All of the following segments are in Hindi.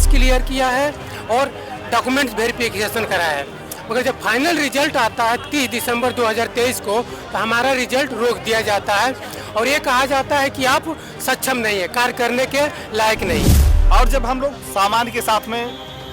मेंस क्लियर किया है और डॉक्यूमेंट्स वेरिफिकेशन कराया है। मगर जब फाइनल रिजल्ट आता है 30 दिसंबर 2023 को, तो हमारा रिजल्ट रोक दिया जाता है और ये कहा जाता है कि आप सक्षम नहीं है, कार्य करने के लायक नहीं है। और जब हम लोग सामान के साथ में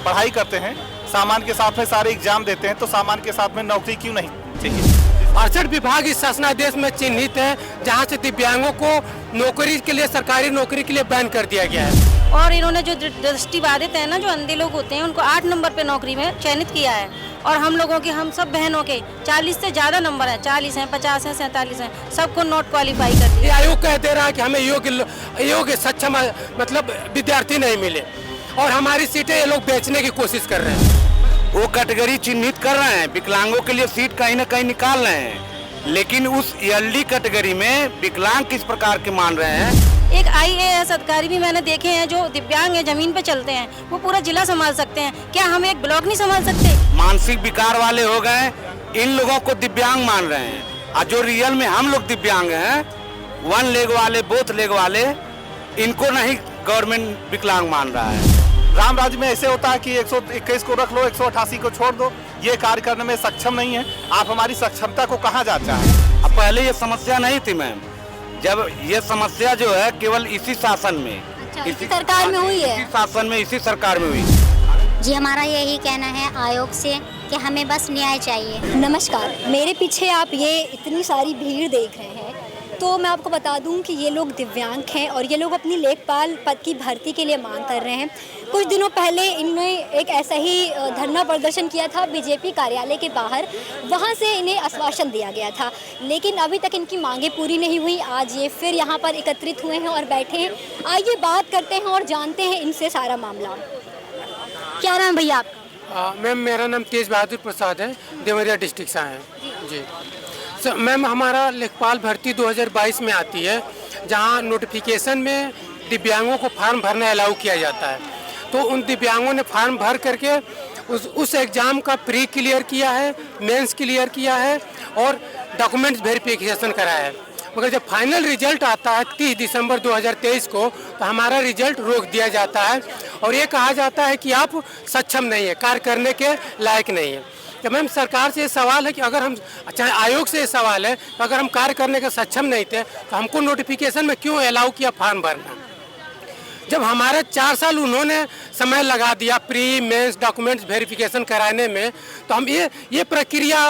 पढ़ाई करते हैं, सामान के साथ में सारे एग्जाम देते हैं, तो सामान के साथ में नौकरी क्यों नहीं चाहिए? 68 विभाग इस शासनादेश में चिन्हित है जहां से दिव्यांगों को नौकरी के लिए, सरकारी नौकरी के लिए बैन कर दिया गया है। और इन्होंने जो दृष्टिबाधित है ना, जो अंधे लोग होते हैं, उनको 8 नंबर पे नौकरी में चयनित किया है। और हम लोगों के, हम सब बहनों के 40 से ज़्यादा नंबर है, 40 हैं, 50 हैं, 47 हैं, सबको नॉट क्वालिफाई कर दिया। आयोग कह दे रहा है कि हमें योग्य सक्षम मतलब विद्यार्थी नहीं मिले और हमारी सीटें ये लोग बेचने की कोशिश कर रहे हैं। वो कैटेगरी चिन्हित कर रहे हैं, विकलांगों के लिए सीट कहीं ना कहीं निकाल रहे हैं, लेकिन उस एलडी कैटेगरी में विकलांग किस प्रकार के मान रहे हैं। एक IAS अधिकारी भी मैंने देखे हैं जो दिव्यांग है, जमीन पे चलते हैं, वो पूरा जिला संभाल सकते हैं। क्या हम एक ब्लॉक नहीं संभाल सकते? मानसिक विकार वाले हो गए, इन लोगों को दिव्यांग मान रहे हैं। और जो रियल में हम लोग दिव्यांग हैं, 1 लेग वाले, बोथ लेग वाले, इनको नहीं गवर्नमेंट विकलांग मान रहा है। राम राज्य में ऐसे होता है कि 121 को रख लो, 188 को छोड़ दो, ये कार्य करने में सक्षम नहीं है। आप हमारी सक्षमता को कहाँ जांचा है? अब पहले ये समस्या नहीं थी मैम, जब ये समस्या जो है केवल इसी शासन में, इसी सरकार में हुई है, इसी शासन में, इसी सरकार में हुई। जी हमारा यही कहना है आयोग से कि हमें बस न्याय चाहिए। नमस्कार, मेरे पीछे आप ये इतनी सारी भीड़ देख रहे हैं, तो मैं आपको बता दूं कि ये लोग दिव्यांग हैं और ये लोग अपनी लेखपाल पद की भर्ती के लिए मांग कर रहे हैं। कुछ दिनों पहले इन्होंने एक ऐसा ही धरना प्रदर्शन किया था बीजेपी कार्यालय के बाहर, वहाँ से इन्हें आश्वासन दिया गया था, लेकिन अभी तक इनकी मांगें पूरी नहीं हुई। आज ये फिर यहाँ पर एकत्रित हुए हैं और बैठे हैं। आइए बात करते हैं और जानते हैं इनसे सारा मामला। क्या नाम भैया आपका? मैम मेरा नाम तेज बहादुर प्रसाद है, देवरिया डिस्ट्रिक्ट से हैं जी। मैम हमारा लेखपाल भर्ती 2022 में आती है, जहां नोटिफिकेशन में दिव्यांगों को फार्म भरना अलाउ किया जाता है। तो उन दिव्यांगों ने फार्म भर करके उस एग्ज़ाम का प्री क्लियर किया है, मेंस क्लियर किया है और डॉक्यूमेंट्स वेरिफिकेशन कराया है। मगर जब फाइनल रिजल्ट आता है 30 दिसंबर 2023 को, तो हमारा रिजल्ट रोक दिया जाता है और ये कहा जाता है कि आप सक्षम नहीं है, कार्य करने के लायक नहीं है। तो मैम सरकार से ये सवाल है कि अगर हम, चाहे आयोग से ये सवाल है, तो अगर हम कार्य करने के सक्षम नहीं थे तो हमको नोटिफिकेशन में क्यों अलाउ किया फार्म भरना? जब हमारे 4 साल उन्होंने समय लगा दिया प्री मेंस डॉक्यूमेंट्स वेरिफिकेशन कराने में, तो हम ये प्रक्रिया,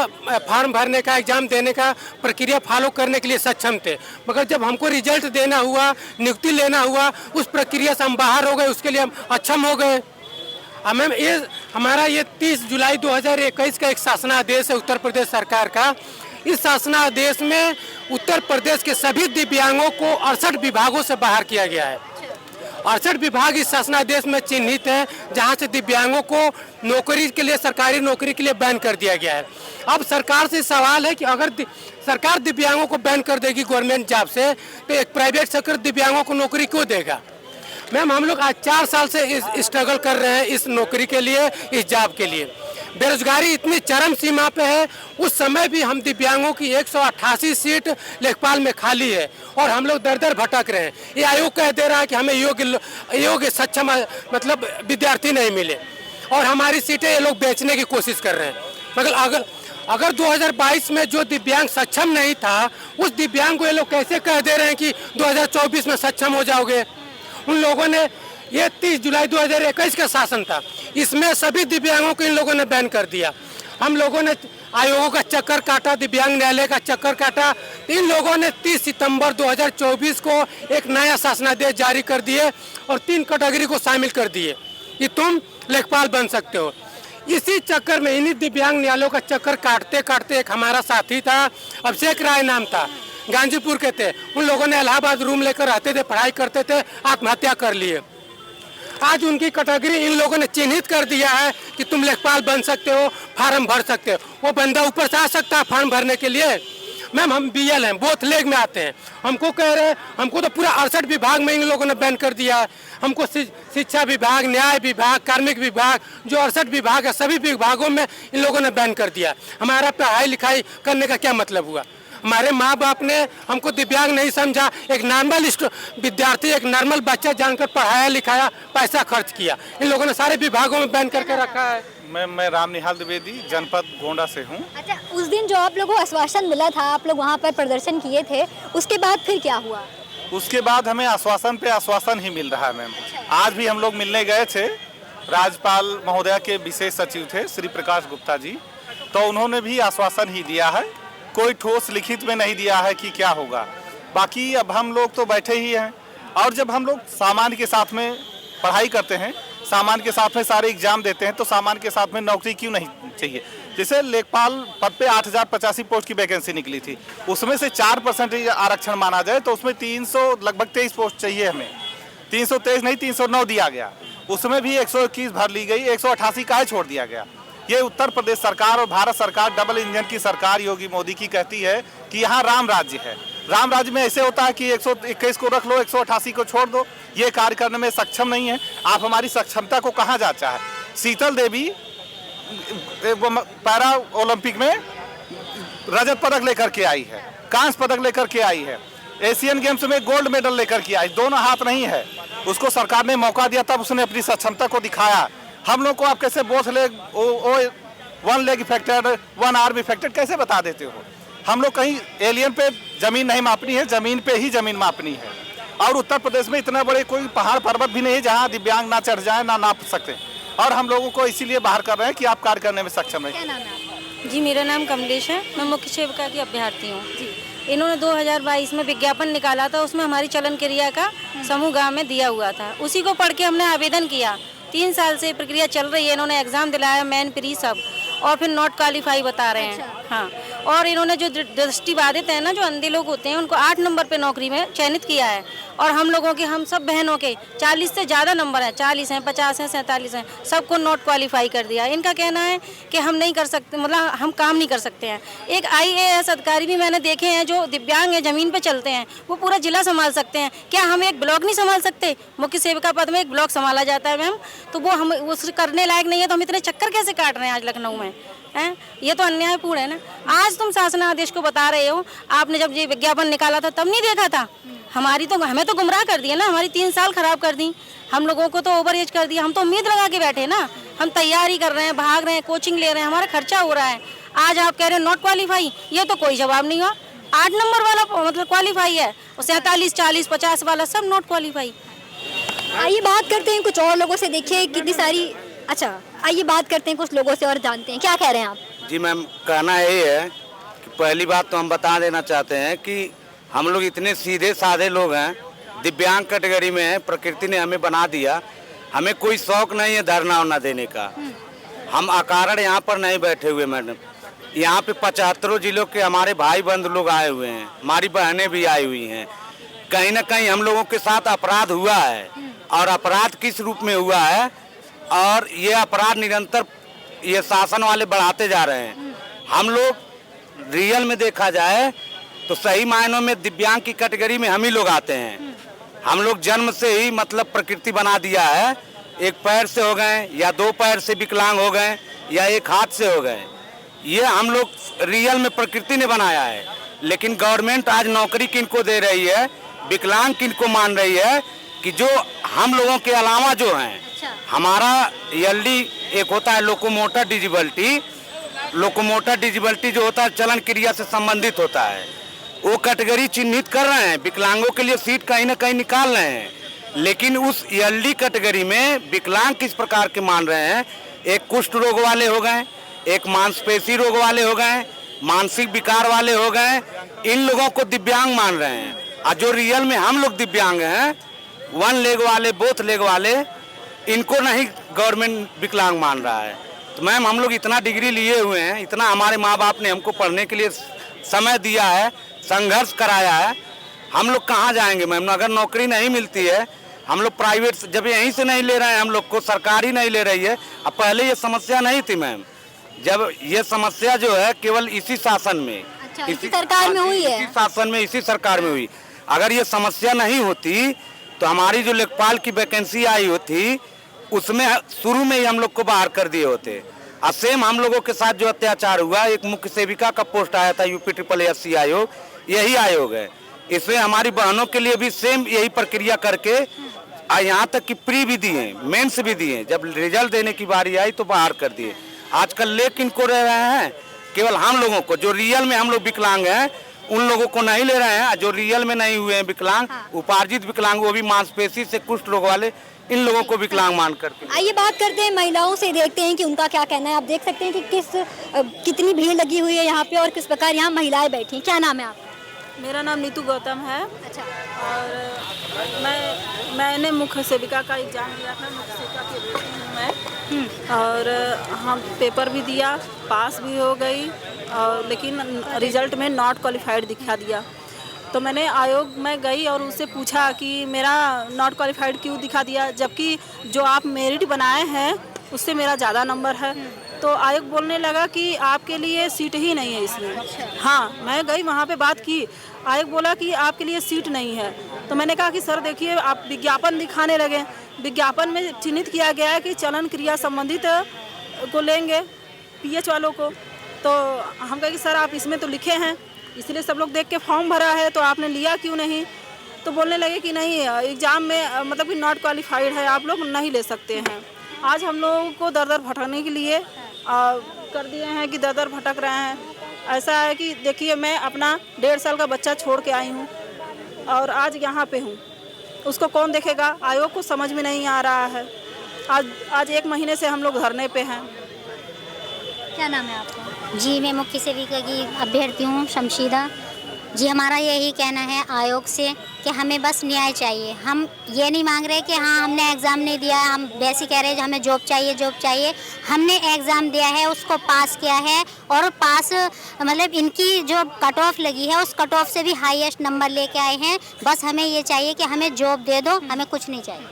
फार्म भरने का, एग्ज़ाम देने का प्रक्रिया फॉलो करने के लिए सक्षम थे। मगर जब हमको रिजल्ट देना हुआ, नियुक्ति लेना हुआ, उस प्रक्रिया से हम बाहर हो गए, उसके लिए हम अक्षम हो गए। मैम ये हमारा 30 जुलाई 2021 का एक शासनादेश है उत्तर प्रदेश सरकार का। इस शासनादेश में उत्तर प्रदेश के सभी दिव्यांगों को 68 विभागों से बाहर किया गया है। 68 विभाग इस शासनादेश में चिन्हित है जहां से दिव्यांगों को नौकरी के लिए, सरकारी नौकरी के लिए बैन कर दिया गया है। अब सरकार से सवाल है कि अगर सरकार दिव्यांगों को बैन कर देगी गवर्नमेंट जॉब से, तो एक प्राइवेट सेक्टर दिव्यांगों को नौकरी क्यों देगा? मैम हम लोग आज 4 साल से स्ट्रगल कर रहे हैं इस नौकरी के लिए, इस जॉब के लिए। बेरोजगारी इतनी चरम सीमा पे है, उस समय भी हम दिव्यांगों की 188 सीट लेखपाल में खाली है और हम लोग दर दर भटक रहे हैं। ये आयोग कह दे रहा है कि हमें योग्य सक्षम मतलब विद्यार्थी नहीं मिले और हमारी सीटें ये लोग बेचने की कोशिश कर रहे हैं। मगर अगर 2022 में जो दिव्यांग सक्षम नहीं था, उस दिव्यांग को ये लोग कैसे कह दे रहे हैं कि 2024 में सक्षम हो जाओगे? उन लोगों ने, ये 30 जुलाई 2021 का शासन था, इसमें सभी दिव्यांगों को इन लोगों ने बैन कर दिया। हम लोगों ने आयोगों का चक्कर काटा, दिव्यांग न्यायालय का चक्कर काटा। इन लोगों ने 30 सितंबर 2024 को एक नया शासनादेश जारी कर दिए और 3 कैटेगरी को शामिल कर दिए कि तुम लेखपाल बन सकते हो। इसी चक्कर में, इन्हीं दिव्यांग न्यायालयों का चक्कर काटते काटते एक हमारा साथी था, अभिषेक राय नाम था, गांजीपुर के थे। उन लोगों ने इलाहाबाद रूम लेकर रहते थे, पढ़ाई करते थे, आत्महत्या कर लिए। आज उनकी कैटेगरी इन लोगों ने चिन्हित कर दिया है कि तुम लेखपाल बन सकते हो, फार्म भर सकते हो। वो बंदा ऊपर से आ सकता है फार्म भरने के लिए? मैम हम BL हैं, बोथ लेग में आते हैं। हमको कह रहे हैं, हमको तो पूरा 68 विभाग में इन लोगों ने बैन कर दिया है। हमको शिक्षा विभाग, न्याय विभाग, कार्मिक विभाग, जो 68 विभाग है, सभी विभागों में इन लोगों ने बैन कर दिया। हमारा पढ़ाई लिखाई करने का क्या मतलब हुआ? हमारे माँ बाप ने हमको दिव्यांग नहीं समझा। एक नॉर्मल विद्यार्थी, एक नॉर्मल बच्चा जानकर पढ़ाया लिखाया, पैसा खर्च किया। इन लोगों ने सारे विभागों में बैन करके रखा है। मैं राम निहाल द्विवेदी, जनपद गोंडा से हूँ। अच्छा, उस दिन जो आप लोगों को आश्वासन मिला था, आप लोग वहाँ पर प्रदर्शन किए थे, उसके बाद फिर क्या हुआ? उसके बाद हमें आश्वासन पे आश्वासन ही मिल रहा है मैम। आज भी हम लोग मिलने गए थे, राज्यपाल महोदया के विशेष सचिव थे श्री प्रकाश गुप्ता जी, तो उन्होंने भी आश्वासन ही दिया है, कोई ठोस लिखित में नहीं दिया है कि क्या होगा। बाकी अब हम लोग तो बैठे ही हैं, और जब हम लोग सामान्य के साथ में पढ़ाई करते हैं, सामान्य के साथ में सारे एग्जाम देते हैं, तो सामान्य के साथ में नौकरी क्यों नहीं चाहिए। जैसे लेखपाल पद पे 8085 पोस्ट की वैकेंसी निकली थी, उसमें से 4% आरक्षण माना जाए तो उसमें 300 लगभग 23 पोस्ट चाहिए हमें। 323 नहीं 309 दिया गया, उसमें भी 121 भर ली गई, 188 काहे छोड़ दिया गया। ये उत्तर प्रदेश सरकार और भारत सरकार डबल इंजन की सरकार योगी मोदी की कहती है कि यहाँ राम राज्य है। राम राज्य में ऐसे होता है कि 121 को रख लो, 188 को छोड़ दो। ये कार्य करने में सक्षम नहीं है। आप हमारी सक्षमता को कहाँ जांचा है। शीतल देवी पैरा ओलंपिक में रजत पदक लेकर के आई है, कांस्य पदक लेकर के आई है, एशियन गेम्स में गोल्ड मेडल लेकर के आई। दोनों हाथ नहीं है, उसको सरकार ने मौका दिया, तब उसने अपनी सक्षमता को दिखाया। हम लोग को आप कैसे both leg, one leg affected, one arm affected कैसे बता देते हो। हम लोग कहीं एलियन पे जमीन नहीं मापनी है, जमीन पे ही जमीन मापनी है। और उत्तर प्रदेश में इतना बड़े कोई पहाड़ पर्वत भी नहीं है जहाँ दिव्यांग ना चढ़ जाए, ना नाप सकते। और हम लोगों को इसीलिए बाहर कर रहे हैं कि आप कार्य करने में सक्षम है। क्या नाम है आपका? जी, मेरा नाम कमलेश है, मैं मुख्य सेविका की अभ्यर्थी हूँ। इन्होंने 2022 में विज्ञापन निकाला था, उसमें हमारी चलन क्रिया का समूह गाँव में दिया हुआ था। उसी को पढ़ के हमने आवेदन किया। 3 साल से प्रक्रिया चल रही है, इन्होंने एग्ज़ाम दिलाया, मेन प्री सब, और फिर नॉट क्वालिफाई बता रहे हैं। हाँ, और इन्होंने जो दृष्टिबाधित है ना, जो अंधे लोग होते हैं, उनको 8 नंबर पे नौकरी में चयनित किया है। और हम लोगों के, हम सब बहनों के 40 से ज़्यादा नंबर हैं, 40 हैं, 50 हैं, 47 हैं, सबको नॉट क्वालिफाई कर दिया। इनका कहना है कि हम नहीं कर सकते, मतलब हम काम नहीं कर सकते हैं। एक IAS अधिकारी भी मैंने देखे हैं जो दिव्यांग हैं, ज़मीन पे चलते हैं, वो पूरा जिला संभाल सकते हैं। क्या हम एक ब्लॉक नहीं संभाल सकते? मुख्य सेविका पद में एक ब्लॉक संभाला जाता है मैम, तो वो हम उस करने लायक नहीं है, तो हम इतने चक्कर कैसे काट रहे हैं आज लखनऊ में हैं? ये तो अन्यायपूर्ण है ना। आज तुम शासन आदेश को बता रहे हो, आपने जब ये विज्ञापन निकाला था तब नहीं देखा था? हमें तो गुमराह कर दिया ना, हमारी 3 साल खराब कर दी, हम लोगों को तो ओवर एज कर दिया। हम तो उम्मीद लगा के बैठे ना, हम तैयारी कर रहे हैं, भाग रहे हैं, कोचिंग ले रहे हैं, हमारा खर्चा हो रहा है। आज आप कह रहे हो नॉट क्वालिफाई, ये तो कोई जवाब नहीं हुआ। 8 नंबर वाला मतलब क्वालिफाई है, 47, 40, 50 वाला सब नॉट क्वालिफाई। आइए बात करते हैं कुछ और लोगों से, देखिए कितनी सारी। अच्छा, आइए बात करते हैं कुछ लोगों से और जानते हैं क्या कह रहे हैं आप। जी मैम, कहना ये है कि पहली बात तो हम बता देना चाहते हैं कि हम लोग इतने सीधे साधे लोग हैं, दिव्यांग कैटेगरी में हैं, प्रकृति ने हमें बना दिया। हमें कोई शौक नहीं है धरना वरना देने का। हम अकारण यहाँ पर नहीं बैठे हुए मैडम, यहाँ पे 75 जिलों के हमारे भाई बंधु लोग आए हुए हैं, हमारी बहनें भी आई हुई हैं। कहीं ना कहीं हम लोगों के साथ अपराध हुआ है, और अपराध किस रूप में हुआ है, और ये अपराध निरंतर ये शासन वाले बढ़ाते जा रहे हैं। हम लोग रियल में देखा जाए तो सही मायनों में दिव्यांग की कैटेगरी में हम ही लोग आते हैं। हम लोग जन्म से ही मतलब प्रकृति बना दिया है, एक पैर से हो गए या 2 पैर से विकलांग हो गए या एक हाथ से हो गए, ये हम लोग रियल में प्रकृति ने बनाया है। लेकिन गवर्नमेंट आज नौकरी किनको दे रही है, विकलांग किनको मान रही है कि जो हम लोगों के अलावा जो हैं। हमारा यल्डी एक होता है लोकोमोटर डिजिबिलिटी। लोकोमोटर डिजिबिलिटी जो होता है चलन क्रिया से संबंधित होता है, वो कैटेगरी चिन्हित कर रहे हैं, विकलांगों के लिए सीट कहीं ना कहीं निकाल रहे हैं। लेकिन उस यल्डी कैटेगरी में विकलांग किस प्रकार के मान रहे हैं, एक कुष्ठ रोग वाले हो गए, एक मांसपेशी रोग वाले हो गए, मानसिक विकार वाले हो गए, इन लोगों को दिव्यांग मान रहे हैं। और जो रियल में हम लोग दिव्यांग हैं, 1 लेग वाले, बोथ लेग वाले, इनको नहीं गवर्नमेंट विकलांग मान रहा है। तो मैम, हम लोग इतना डिग्री लिए हुए हैं, इतना हमारे माँ बाप ने हमको पढ़ने के लिए समय दिया है, संघर्ष कराया है, हम लोग कहाँ जाएंगे मैम? अगर नौकरी नहीं मिलती है, हम लोग प्राइवेट जब यहीं से नहीं ले रहे हैं, हम लोग को सरकारी नहीं ले रही है। अब पहले ये समस्या नहीं थी मैम, जब ये समस्या जो है केवल इसी शासन में, इसी सरकार में हुई है, इसी शासन में, इसी सरकार में हुई। अगर ये समस्या नहीं होती तो हमारी जो लेखपाल की वैकेंसी आई होती, उसमें शुरू में ही हम लोग को बाहर कर दिए होते। और सेम हम लोगों के साथ जो अत्याचार हुआ, एक मुख्य सेविका का पोस्ट आया था यूपी SSC आयोग, यही आयोग है। इसमें हमारी बहनों के लिए भी सेम यही प्रक्रिया करके यहाँ तक कि प्री भी दिए, मेंस भी दिए। जब रिजल्ट देने की बारी आई तो बाहर कर दिए। आजकल लेकिन को रह रहे हैं, केवल हम लोगों को, जो रियल में हम लोग विकलांग हैं उन लोगों को नहीं ले रहे हैं। जो रियल में नहीं हुए हैं विकलांग, उपार्जित विकलांग, वो भी मांसपेशी से कुष्ठ रोग वाले, इन लोगों को विकलांग मान करके। आइए बात करते हैं महिलाओं से, देखते हैं कि उनका क्या कहना है। आप देख सकते हैं कि कितनी भीड़ लगी हुई है यहाँ पे और किस प्रकार यहाँ महिलाएं बैठी हैं। क्या नाम है आपका? मेरा नाम नीतू गौतम है। अच्छा। और मैंने मुख्य सेविका का एग्ज़ाम दिया था। मुख्य सेविका की बेटी हूँ मैं। और हम पेपर भी दिया, पास भी हो गई, और लेकिन रिजल्ट में नॉट क्वालिफाइड दिखा दिया। तो मैंने आयोग में गई और उससे पूछा कि मेरा नॉट क्वालिफाइड क्यों दिखा दिया, जबकि जो आप मेरिट बनाए हैं उससे मेरा ज़्यादा नंबर है। तो आयोग बोलने लगा कि आपके लिए सीट ही नहीं है इसमें। हाँ, मैं गई वहाँ पे बात की, आयोग बोला कि आपके लिए सीट नहीं है। तो मैंने कहा कि सर देखिए, आप विज्ञापन दिखाने लगे, विज्ञापन में चिन्हित किया गया है कि चलन क्रिया संबंधित को लेंगे, PH वालों को। तो हम कहे कि सर आप इसमें तो लिखे हैं, इसलिए सब लोग देख के फॉर्म भरा है, तो आपने लिया क्यों नहीं? तो बोलने लगे कि नहीं, एग्ज़ाम में मतलब कि नॉट क्वालिफाइड है, आप लोग नहीं ले सकते हैं। आज हम लोगों को दर दर भटकने के लिए कर दिए हैं कि दर दर भटक रहे हैं। ऐसा है कि देखिए, मैं अपना 1.5 साल का बच्चा छोड़ के आई हूँ और आज यहाँ पे हूँ, उसको कौन देखेगा? आयोग को समझ में नहीं आ रहा है। आज 1 महीने से हम लोग धरने पे हैं। क्या नाम है आपका? जी, मैं मुख्य सेविका की अभ्यर्थी हूँ, शमशीदा जी। हमारा यही कहना है आयोग से कि हमें बस न्याय चाहिए। हम ये नहीं मांग रहे कि हाँ हमने एग्ज़ाम नहीं दिया, हम वैसे कह रहे हैं हमें जॉब चाहिए, जॉब चाहिए। हमने एग्ज़ाम दिया है, उसको पास किया है, और पास मतलब इनकी जो कट ऑफ लगी है उस कट ऑफ से भी हाईएस्ट नंबर लेके आए हैं। बस हमें ये चाहिए कि हमें जॉब दे दो, हमें कुछ नहीं चाहिए।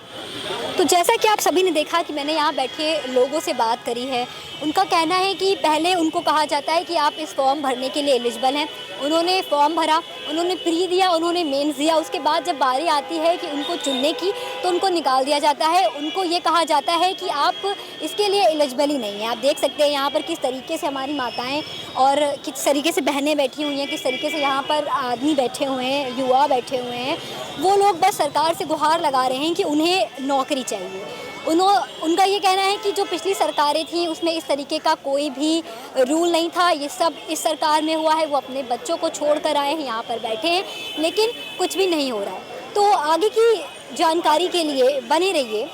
तो जैसा कि आप सभी ने देखा कि मैंने यहाँ बैठे लोगों से बात करी है, उनका कहना है कि पहले उनको कहा जाता है कि आप इस फॉर्म भरने के लिए एलिजिबल हैं। उन्होंने फॉर्म भरा, उन्होंने प्री दिया, उन्होंने मेंस दिया। उसके बाद जब बारी आती है कि उनको चुनने की, तो उनको निकाल दिया जाता है। उनको ये कहा जाता है कि आप इसके लिए एलिजिबल ही नहीं हैं। आप देख सकते हैं यहाँ पर किस तरीके से हमारी माताएँ और किस तरीके से बहनें बैठी हुई हैं, किस तरीके से यहाँ पर आदमी बैठे हुए हैं, युवा बैठे हुए हैं। वो लोग बस सरकार से गुहार लगा रहे हैं कि उन्हें नौकरी चाहिए। उनका ये कहना है कि जो पिछली सरकारें थी उसमें इस तरीके का कोई भी रूल नहीं था, ये सब इस सरकार में हुआ है। वो अपने बच्चों को छोड़ कर आए हैं, यहाँ पर बैठे हैं, लेकिन कुछ भी नहीं हो रहा है। तो आगे की जानकारी के लिए बने रहिए।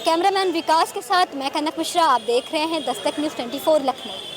कैमरामैन विकास के साथ मैं कनक मिश्रा, आप देख रहे हैं दस्तक न्यूज़ 24 लखनऊ।